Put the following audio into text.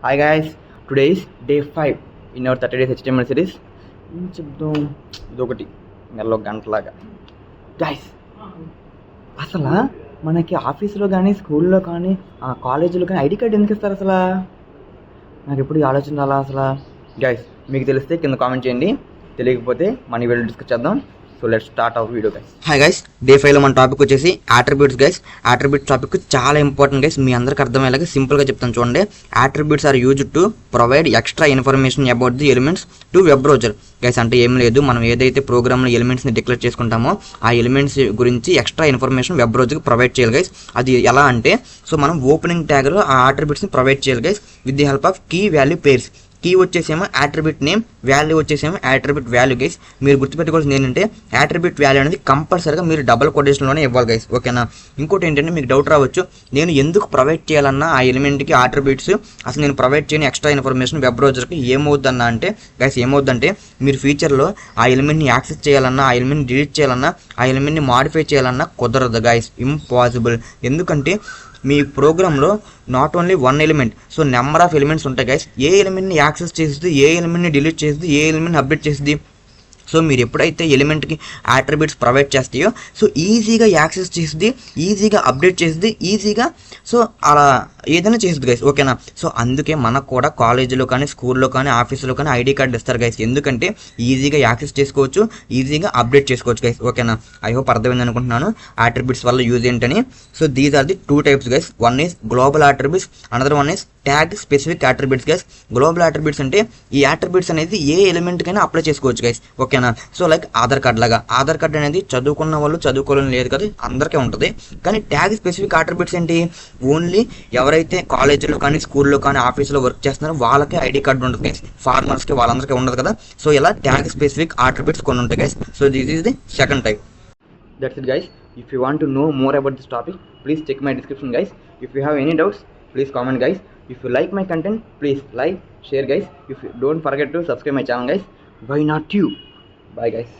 Hi guys, today is day 5 in our 30 days HTML series. ఏం చెప్దాం ఇదొకటి నెలలో గంటలాగా. గైస్ అసలు మనకి ఆఫీసులో కానీ స్కూల్లో కానీ కాలేజీలో కానీ ఐడి కార్డ్ ఎందుకు ఇస్తారు అసలు? నాకు ఎప్పుడు ఈ ఆలోచన రాలా అసలు. గైస్ మీకు తెలిస్తే కింద కామెంట్ చేయండి, తెలియకపోతే మన వీడియో డిస్కస్ చేద్దాం. So let's start our video guys. Hi guys, day 5లో మన టాపిక్ వచ్చేసి అట్రిబ్యూట్స్ గైస్. అట్రిబ్యూట్స్ టాపిక్ చాలా ఇంపార్టెంట్ గైస్, మీ అందరికి అర్థమయ్యేలాగా సింపుల్గా చెప్తాను చూడండి. Attributes are used to provide extra information about the elements to web browser guys. అంటే ఏం లేదు, మనం ఏదైతే ప్రోగ్రామ్లో ఎలిమెంట్స్ని డిక్లేర్ చేసుకుంటామో ఆ ఎలిమెంట్స్ గురించి ఎక్స్ట్రా ఇన్ఫర్మేషన్ వెబ్ బ్రౌజర్కి ప్రొవైడ్ చేయాలి గైస్. అది ఎలా అంటే, సో మనం ఓపెనింగ్ ట్యాగ్లో ఆ అట్రిబ్యూట్స్ని ప్రొవైడ్ చేయాలి guys with the help of key value pairs. Key వచ్చేసేమో అట్రిబ్యూట్ నేమ్, వాల్యూ వచ్చేసేమో అట్రిబ్యూట్ వాల్యూ గైస్. మీరు గుర్తుపెట్టుకోవాల్సింది ఏంటంటే అట్రిబ్యూట్ వాల్యూ అనేది కంపల్సరీగా మీరు డబుల్ కొటేషన్లోనే ఇవ్వాలి గైస్, ఓకేనా? ఇంకోటి ఏంటంటే మీకు డౌట్ రావచ్చు, నేను ఎందుకు ప్రొవైడ్ చేయాలన్నా ఆ ఎలిమెంట్కి అట్రిబ్యూట్స్, అసలు నేను ప్రొవైడ్ చేయని ఎక్స్ట్రా ఇన్ఫర్మేషన్ వెబ్ బ్రౌజర్కి ఏమవుద్దన్నా అంటే గైస్, ఏమవుద్దంటే మీరు ఫ్యూచర్లో ఆ ఎలిమెంట్ని యాక్సెస్ చేయాలన్నా, ఆ ఎలిమెంట్ని డిలీట్ చేయాలన్నా, ఆ ఎలిమెంట్ని మాడిఫై చేయాలన్నా కుదరదు గైస్, ఇంపాసిబుల్. ఎందుకంటే మీ ప్రోగ్రాంలో not only one element, so number of elements ఉంటాయి గైస్. ఏ ఎలిమెంట్ని యాక్సెస్ చేస్తుంది, ఏ ఎలిమెంట్ని డిలీట్ చేస్తుంది, ఏ ఎలిమెంట్ని అప్డేట్ చేస్తుంది. సో మీరు ఎప్పుడైతే ఎలిమెంట్కి అట్రిబ్యూట్స్ ప్రొవైడ్ చేస్తాయో సో ఈజీగా యాక్సెస్ చేస్తుంది, ఈజీగా అప్డేట్ చేస్తుంది, ఈజీగా సో అలా ఏదైనా చేస్తుంది గైస్, ఓకేనా? సో అందుకే మనకు కూడా కాలేజీలో కానీ స్కూల్లో కానీ ఆఫీసులో కానీ ఐడి కార్డు ఇస్తారు గైస్. ఎందుకంటే ఈజీగా యాక్సెస్ చేసుకోవచ్చు, ఈజీగా అప్డేట్ చేసుకోవచ్చు గైస్, ఓకేనా? ఐ హోప్ అర్థమైంది అనుకుంటున్నాను అట్రిబ్యూట్స్ వల్ల యూజ్ ఏంటని. So these are the two types guys. One is global attributes, another one is tag specific attributes guys. Global attributes అంటే ఈ అట్రిబ్యూట్స్ అనేది ఏ ఎలిమెంట్కైనా అప్లై చేసుకోవచ్చు గైస్, ఓకేనా? సో లైక్ ఆధార్ కార్డ్ లాగా. ఆధార్ కార్డ్ అనేది చదువుకున్న వాళ్ళు చదువుకోవాలని లేదు కదా, అందరికీ ఉంటుంది. కానీ ట్యాగ్ స్పెసిఫిక్ అట్రిబ్యూట్స్ ఏంటి, ఓన్లీ ఎవరైతే కాలేజీలో కానీ స్కూల్లో కానీ ఆఫీస్లో వర్క్ చేస్తున్నారో వాళ్ళకే ఐడి కార్డు ఉంటుంది గైస్, ఫార్మర్స్కి వాళ్ళందరికీ ఉండదు కదా. సో ఇలా ట్యాగ్ స్పెసిఫిక్ అట్రిబ్యూట్స్ కొన్ని ఉంటాయి guys. So this is the second type. That's it guys. If you want to know more about this topic, please check my description guys. If you have any doubts, please comment guys. If you like my content, please like, share guys. If you don't forget to subscribe my channel guys. Why not you? Bye guys.